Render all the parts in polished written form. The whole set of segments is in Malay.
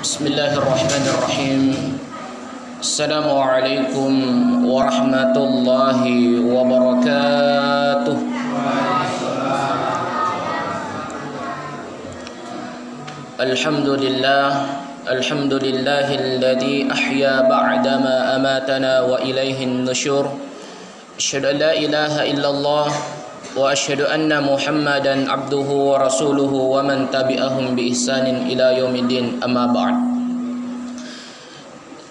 Bismillahirrahmanirrahim. Assalamualaikum warahmatullahi wabarakatuh. Alhamdulillahilladzi ahya ba'dama amatana wa ilaihin nusyur. Asyhadu an la ilaha illallah wa asyhadu anna Muhammadan abduhu wa rasuluhu wa man tabi'ahum bi ihsanin ila yaumiddin, amma ba'd.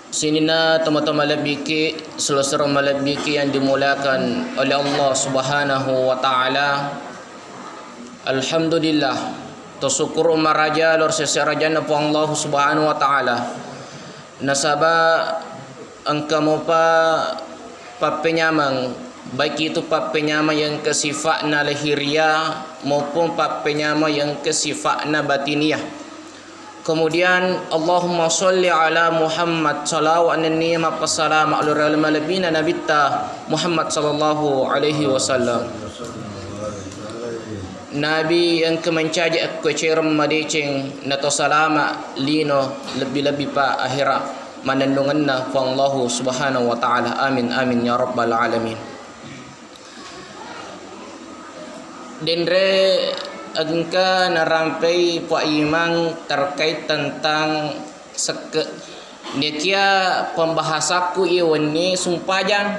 Sinina teman-teman malabiki, seluruh malabiki yang dimulakan oleh Allah Subhanahu wa taala. Alhamdulillah, tersyukur maraja lor sesarajana po Allah Subhanahu wa taala. Nasaba angkamo pa penyamang, baik itu penyama yang kesifatna lahiriah maupun penyama yang kesifatna batiniah. Kemudian Allahumma sholli ala Muhammad sallallahu alaihi wa sallam ala malabina nabita Muhammad sallallahu alaihi wasallam. Nabi yang kemencajak keceram madeceng nato salama lino lebih-lebih pa akhirat manandunganna fa Allah Subhanahu wa taala. Amin amin ya rabbal alamin. Dendre angka narampai Pak Imang terkait tentang seke nekia pembahasaku iwani sumpajang.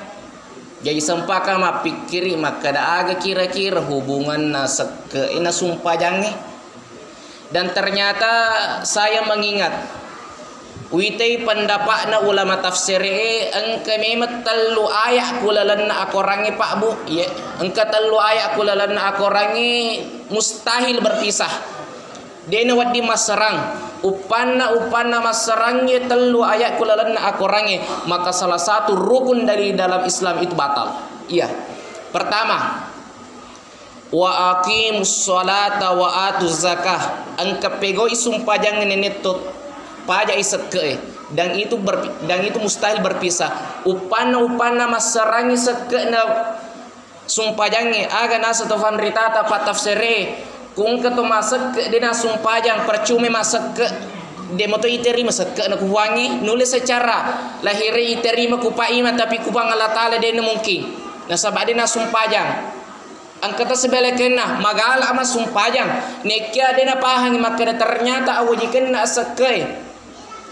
Jadi sempaka ma pikiri maka da aga kira-kira hubungan na seke ina sumpajang ni. Dan ternyata saya mengingat witai pendapatna ulama tafsir angka memet telu ayat kulalanna akorangi Pak Bu ya, angka telu ayat kulalanna akorangi mustahil berpisah. Dene wadi masarang upanna masarangnya telu ayat kulalanna akorangi, maka salah satu rukun dari dalam Islam itu batal. Iya. Pertama, wa aqimus sholata wa atuz zakah. Angka pegoi sumpajang nenetut pajak iseke dan itu mustahil berpisah. Upana masarangi seke na sumpajangi aga nasa tofan ritata pa tafsire kung kato maseke dina sumpajang percuma maseke demoto iterima seke na kuwangi nulis secara lahiri iterima kupaima tapi kupang Allah Ta'ala dina mungkin nasabadi na sumpajang angkata sebelekena magala ama sumpajang nekia dina pahangi maka ternyata awajikan na seke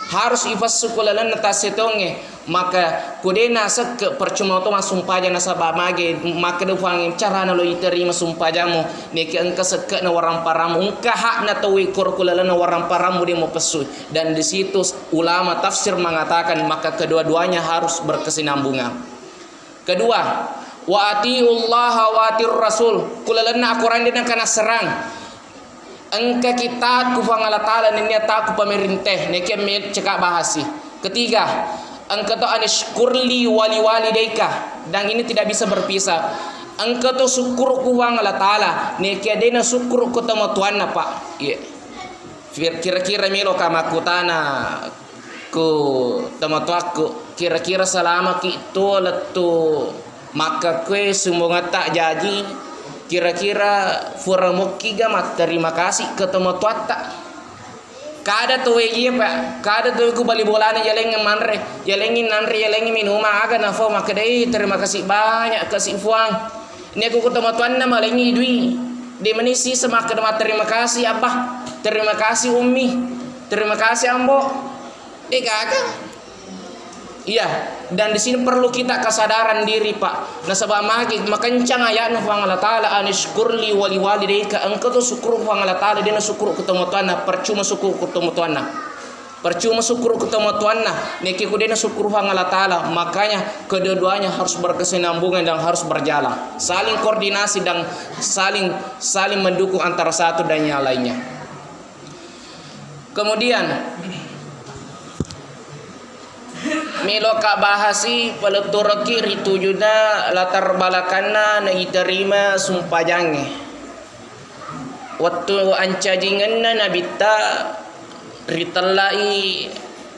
harus ifas sukulalan natasetonge maka kudena seke percuma to masumpaja nasaba mage maka dewangi cara na lo iterima sumpajamu neki angka seke na warang paramu engka hak na tawi kurkulalan na warang paramu dia mau pesu. Dan di situ ulama tafsir mengatakan maka kedua-duanya harus berkesinambungan. Kedua, wa atiullaha wa atir rasul kulalan na akuran dina kana serang engka kita ku Allah Ta'ala nenya tak ku pemerintah neke met cekak bahasi. Ketiga, engka to anishkurli wali walidaika, dan ini tidak bisa berpisah. Engka to syukur ku Allah Ta'ala neke dena syukur ku temu tuanna Pak. Iya. Kira-kira melo kama kutana ku temu tuaku kira-kira selama itu letu maka kue sumbonga tak jadi kira-kira furamuki gamat terima kasih ketemu tuata kada tuwe iya Pak kada tuwe ku bali bolane yaleng manre yalengin nanre yalengin minuma aga nafo maka dei terima kasih banyak kasih fuang ini aku ketemu tuanna malengi dui de menisi semaka terima kasih abah terima kasih ummi terima kasih ambo kakak. Iya, dan di sini perlu kita kesadaran diri Pak. Nasabah magi makencang ayatna fa Allah Ta'ala anishkurli wali walidayka engkau tu syukur fa Allah Ta'ala dina syukur ketemu tuanna percuma syukur ketemu tuanna. Percuma syukur ketemu tuanna neki ku dina syukur fa Allah Ta'ala. Makanya kedua-duanya harus berkesinambungan dan harus berjalan. Saling koordinasi dan saling mendukung antara satu dan yang lainnya. Kemudian Miloka bahasi peleturki ritujuna latar balakanna na iterima sumpajange. Waktu ancajinganna nabita ritallai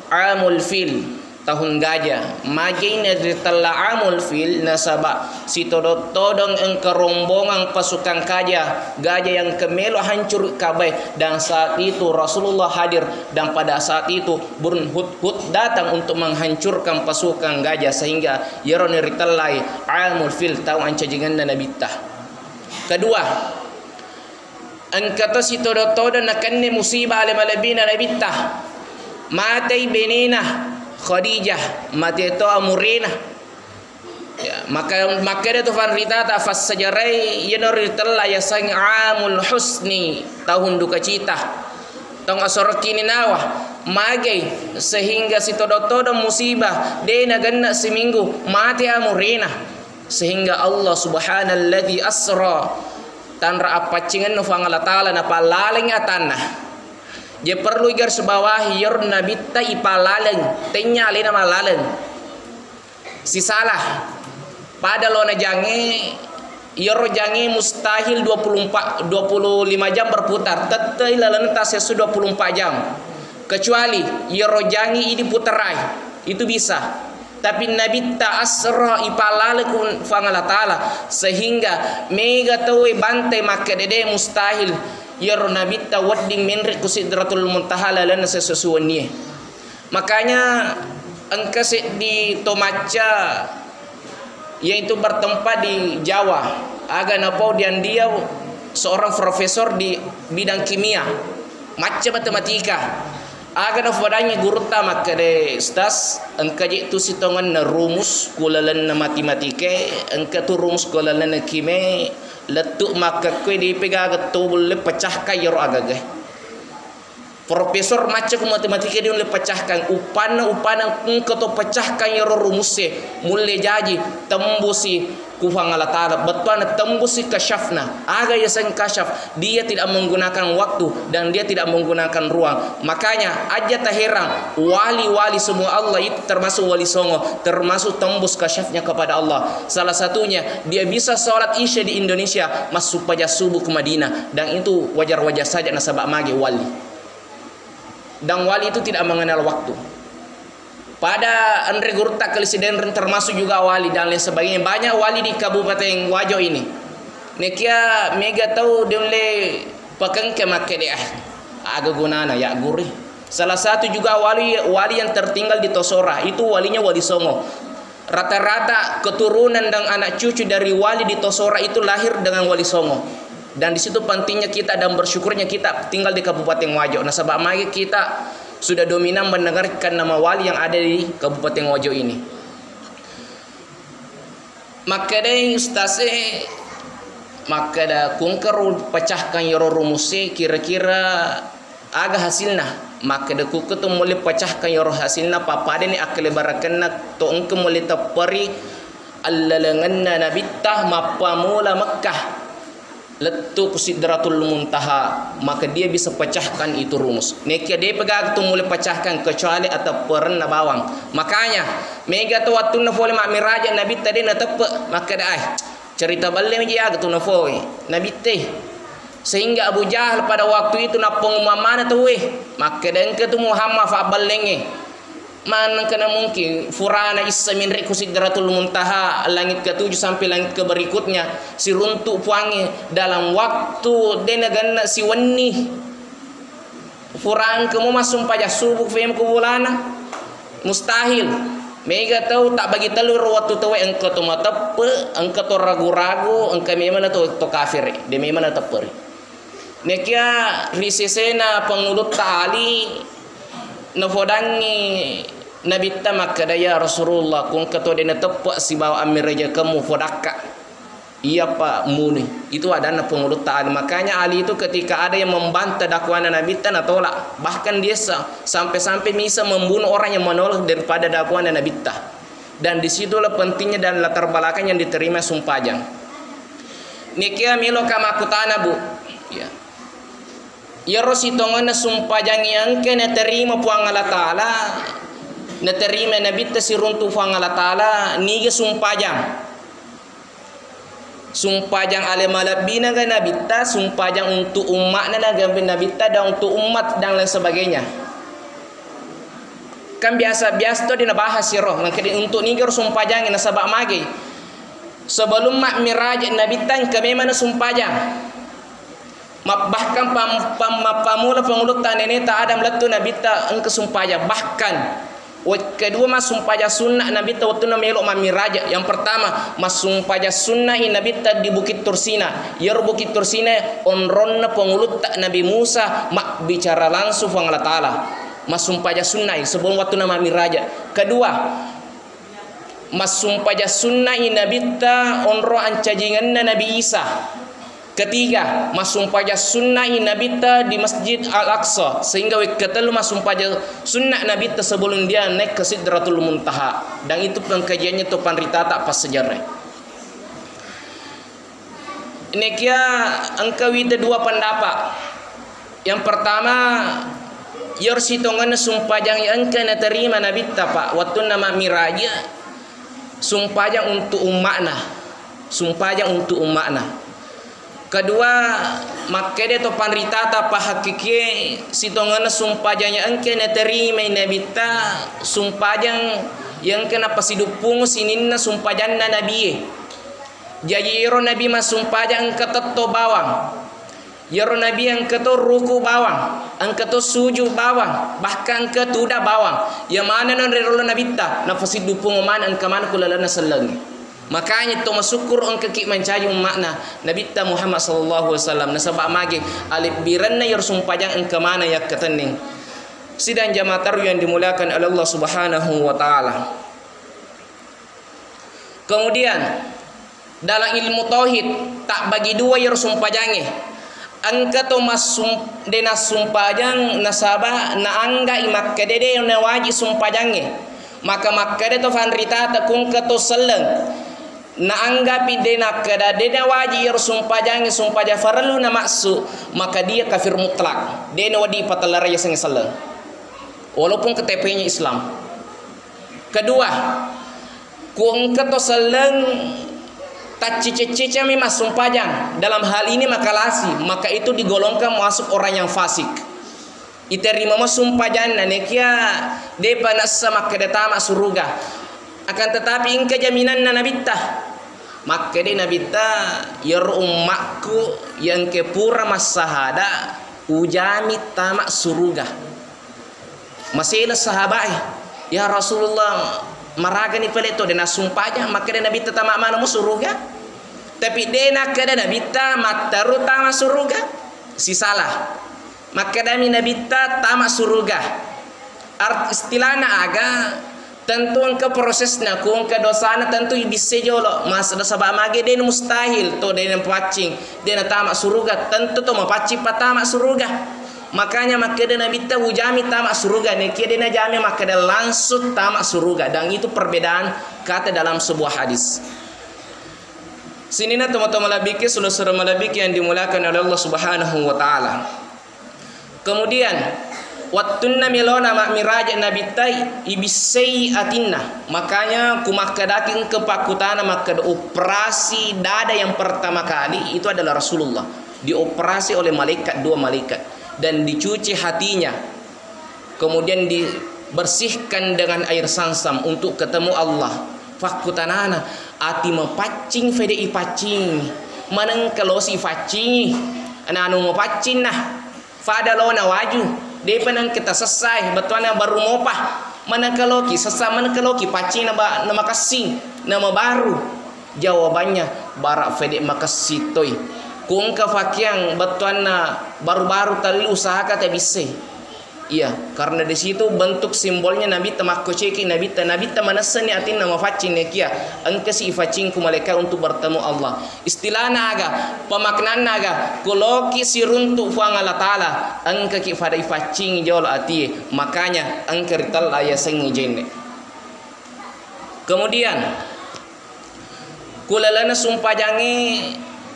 amul fil tahun gajah magin amul fil nasaba si todong engke rombongan pasukan gajah yang kemelo hancur kabai. Dan saat itu Rasulullah hadir, dan pada saat itu burun Hud datang untuk menghancurkan pasukan gajah, sehingga yaroni ritallai amul fil tahu ancajangan nabitah. Kedua, angkata si todo nakanne musibah ale malabina nabitah matai benina Khadijah mati itu amurina ya, maka dia tu fanrita ta fas sajarai yanurital ya sang amul husni tahun duka cita tong asor kini nawa magai sehingga si todo musibah dena ganna seminggu mati amurina sehingga Allah subhanalladzi asra tanra apacingan nu fangala taala na palaleng atanah. Je perlu igar sebawah yor nabita ipalaleng tenya lena malaleng si salah pada lona jange yor jange mustahil 25 jam berputar tetai lalan tas 24 jam kecuali yor jange ini puterai itu bisa. Tapi nabita asra ipalaleng fangala taala sehingga mega tawe bantai maka dede mustahil yar nabita wadding minrik kusidratul muntaha lana sesusuannya. Makanya engkase di Tomaca yaitu bertempat di Jawa aga napau dan dia seorang profesor di bidang kimia macam matematika aga na fadanya guru ta makade stas engka je tu sitongan na rumus kulalan na matematike engka tu rumus kulalan na kime letuk maka kue dipegang tu boleh pecahkan yaro agak profesor macam matematika dia boleh pecahkan upana engkau tu pecahkan yaro rumusnya mulai jadi tembusi kufang Allah Ta'ala betul tembusi kasyafna aga yasan kasyaf dia tidak menggunakan waktu dan dia tidak menggunakan ruang. Makanya aja tak heran wali-wali semua Allah itu termasuk wali songo termasuk tembus kasyafnya kepada Allah. Salah satunya dia bisa sholat isya di Indonesia masuk pada subuh ke Madinah, dan itu wajar-wajar saja nasabak magi wali, dan wali itu tidak mengenal waktu. Pada Andre Gurta Kelisiden termasuk juga wali dan lain sebagainya. Banyak wali di Kabupaten Wajo ini. Nekia mega tahu dia boleh pakai make dia. Agak gunana ya gurih. Salah satu juga wali yang tertinggal di Tosora itu walinya wali Songo. Rata-rata keturunan dan anak cucu dari wali di Tosora itu lahir dengan wali Songo. Dan di situ pentingnya kita dan bersyukurnya kita tinggal di Kabupaten Wajo. Nah, sebab magi kita sudah dominan mendengarkan nama wali yang ada di Kabupaten Wajo ini. Maka deh ustase maka dah kungker pecahkan yoro rumuse kira-kira agak hasilna. Maka dah kuku tu mulai pecahkan yoro hasilna papa ni akal barakanna to engke mulai tapari allalanganna nabitah mapa mula Makkah letuk sidratul muntaha, maka dia bisa pecahkan itu rumus. Nekia dia pegang tu mulai pecahkan kecuali atau pernah bawang. Makanya mega tu waktu na fole mak miraja nabi tadi na tepe maka dah cerita balik dia tu na fole nabi teh sehingga Abu Jahal pada waktu itu na pengumuman mana tu maka dan ke tu Muhammad fa balenge mana kena mungkin furana isa min riku sidratul muntaha langit ke-7 sampai langit ke berikutnya si runtuk puangi dalam waktu denagan si wani furang kamu masuk pada subuh fem ke bulana mustahil mega tahu tak bagi telur waktu tahu engkau tu matape engkau tu ragu-ragu engkau memang tu kafir de memang taperi nekia risesena pengulut tali nafodangi Nabi tamak ya Rasulullah kung kato dena tepak si bawa amir raja kamu fodaka iya pak muni itu ada na pengulut ta'ala. Makanya Ali itu ketika ada yang membantah dakwaan Nabi tanah tolak, bahkan dia sampai-sampai bisa membunuh orang yang menolak daripada dakwaan Nabi tah. Dan disitulah pentingnya dan latar belakang yang diterima sumpajang nikia milo kama kutana bu ya ya rositongan sumpajang yang kena terima puang Allah Ta'ala na terima Nabi ta si runtu puang Allah Ta'ala niga sumpajang ale malabina ga Nabi ta sumpajang untuk umat na gambar Nabi ta dan untuk umat dan lain sebagainya. kan biasa-biasa tu dia bahas sirah untuk ni gor sumpajang na sabak magi sebelum mak miraj nabi tan ke memang sumpajang bahkan pamula pengulutan ini tak ada melatu nabi ta engke sumpajang bahkan kedua mas sumpah sunnah Nabi ta waktu na melok mamiraja. Yang pertama mas sumpah sunnah Nabi ta di Bukit Tursina. Yer Bukit Tursina onronna pengulut tak Nabi Musa mak bicara langsung dengan Allah Taala. Mas sumpah sunnah sebelum waktu na mamiraja. Kedua mas sumpah sunnah Nabi ta onro ancajingan Nabi Isa. Ketiga, mas sumpah sunnah Nabi ta di Masjid Al-Aqsa sehingga ketelu mas sumpah sunnah Nabi ta sebelum dia naik ke Sidratul Muntaha dan itu pengkajiannya tu panrita tak pas sejarah. Ini kia engkau itu dua pendapat. Yang pertama, yor sitongan sumpah yang engkau na terima Nabi ta pak waktu nama miraja sumpah untuk umatna. Sumpah untuk umatna. Kedua, maka dia tu panrita ta pa hakiki sitongan sumpah yang engke na terima Nabi ta sumpah yang kena pasidupung sininna sumpah janna Nabi. Jadi iro Nabi mas sumpah yang ketetto bawang. Iro Nabi yang keto ruku bawang, ang keto sujud bawang, bahkan ketuda bawang. Yang mana non relo Nabi ta na pasidupung man ang kamana kulalana seleng. Makanya tu masyukur on kekik mencari makna Nabi ta Muhammad sallallahu alaihi wasallam nasabak magi alif biranna yer sumpajang engke mana yak ketening. Sidang jamaah taru yang dimuliakan oleh Allah Subhanahu wa taala. Kemudian dalam ilmu tauhid tak bagi dua yer sumpajange. Angka to masum dena sumpajang nasaba na angga imak kedede na waji sumpajange. Maka makkade to fanrita ta kung ka to seleng. Na anggapi dena kada dena waji yer sumpajang sumpaja farlu na maksu maka dia kafir mutlak dena wadi patalaraya seng salah walaupun KTP-nya Islam. Kedua kuang keto seleng tak cice-cice mi mas sumpajang dalam hal ini makalasi maka itu digolongkan masuk orang yang fasik. Iterima mas sumpajang nekia depa nassa maka datama suruga akan tetapi ingka jaminan na nabita maka dia nabita yer ummakku yang kepura masahada ujami tamak suruga masih sahabat ya Rasulullah maragani peleto dena sumpahnya maka dia nabita tamak mana suruga tapi dena kada nabita mataru tamak suruga si salah maka dami nabita tamak suruga istilahna aga tentu engke prosesna ku engke dosana tentu bisa jolo mas dosa ba mage den mustahil to den pacing den tamak suruga tentu to mapaci patamak suruga makanya maka den nabi ta ujami tamak suruga ne kia den jami maka den langsung tamak suruga dan itu perbedaan kata dalam sebuah hadis. Sinina teman-teman labiki seluruh malabiki yang dimulakan oleh Allah Subhanahu wa taala. Kemudian wattuna milona mak miraja nabi tai ibisai atinna makanya kumakadakin kepakutana maka operasi dada yang pertama kali itu adalah Rasulullah dioperasi oleh dua malaikat dan dicuci hatinya kemudian dibersihkan dengan air Zamzam untuk ketemu Allah. Fakutanana ati mepacing fedei pacing maneng kelosi facing anu mepacing nah fada lona waju depan kita selesai betulnya baru mopah mana kaloki sesa mana kaloki pacing nama kasing nama baru jawabannya barak fedek makasih toy kung ka fakiang betulnya baru-baru tali usaha kata bisa iya karena di situ bentuk simbolnya nabi tamakko ceki nabi ta manasani atin nama facing nekia engke si facing ku malaikat untuk bertemu Allah istilahna aga pemaknaan naga koloki siruntuk fuang Allah taala engke ki fadai facing jol ati makanya engke rital aya sengi jenne. Kemudian kulalana sumpah jangi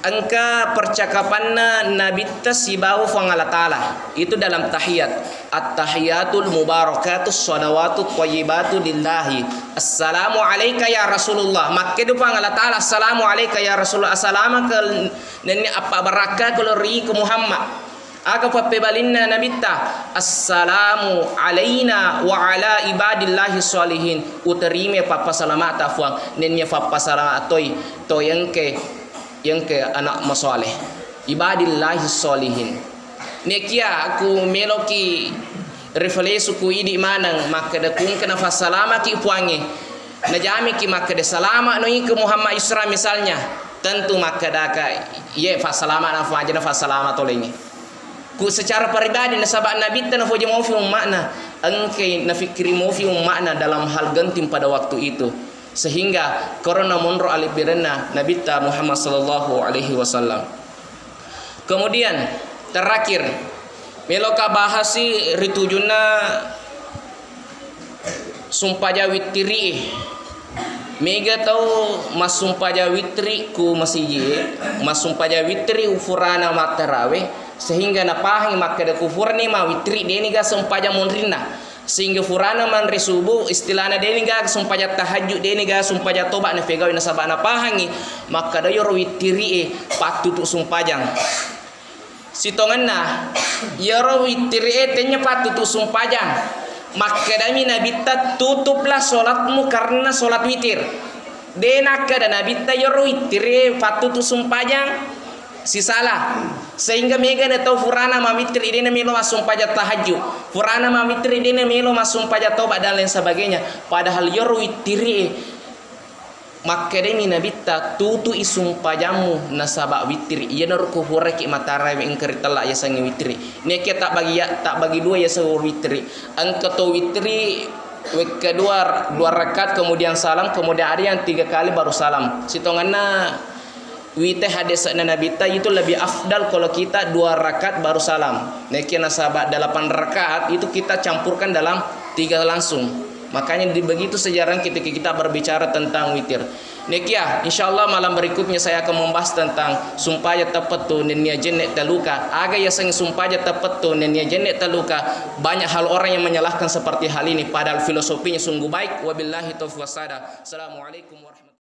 angka percakapanna nabi tasibau fuang Allah taala itu dalam tahiyat at-tahiyatul mubarakatus salawatut thayyibatu lillahi assalamu alayka ya Rasulullah makkedu fuang Allah taala assalamu alayka ya Rasulullah assalamu ke nani apa barakah kalau ri ke Muhammad aga pappebalinna nabitta assalamu alaina wa ala ibadillahi salihin uterime papa salamata fuang nenya papa salatoi to yangke anak masoleh ibadillahi salihin nekia aku meloki reflesu ku idi manang maka da kun kana fa salama ki puange najami ki maka da salama no ke Muhammad Isra misalnya tentu maka da ka ye fa salama na fa ajana fa salama to lengi ku secara pribadi nasabak nabi tan fo jemo fi makna engke na fikri mo fi makna dalam hal genting pada waktu itu sehingga corona monro alibirna nabi ta Muhammad sallallahu alaihi wasallam. Kemudian terakhir meloka bahasi ritujuna sumpah witri mega tau mas sumpah witri ku masiji mas sumpah witri ufurana matarawe sehingga napahi maka da kufurni ma witri deni ga sumpah munrina sehingga furana man resubu istilahna deni ga sumpah tahajud deni ga sumpah tobat na fegawi na sabana pahangi maka da yor witri patutu sumpah sitonganna yaro witri tenya patutu sumpajang maka dami nabita tutuplah solatmu karena solat witir dena kada nabita yaro witri patutu sumpajang si salah sehingga mega na tau furana mamitri idena melo masumpaja tahajud furana mamitri idena melo masumpaja tobat dan lain sebagainya padahal yaro witri maka demi nabita tutu isumpajamu nasabak witri iya naru kufuraki matarai engkeri telak ya sangi witri nekia tak bagi dua ya sahur witri angkato witri kedua dua rakaat kemudian salam kemudian ada yang 3 kali baru salam sitonganna wite hadis nabita itu lebih afdal kalau kita 2 rakaat baru salam nekia nasabak 8 rakaat itu kita campurkan dalam 3 langsung. Makanya begitu sejarah ketika kita berbicara tentang witir. Nekia, insyaallah malam berikutnya saya akan membahas tentang sumpah tepat tu nenia jenek taluka. Aga ya sang sumpah tepat tu nenia jenek taluka. Banyak hal orang yang menyalahkan seperti hal ini padahal filosofinya sungguh baik. Wabillahi taufiq wasada. Assalamualaikum warahmatullahi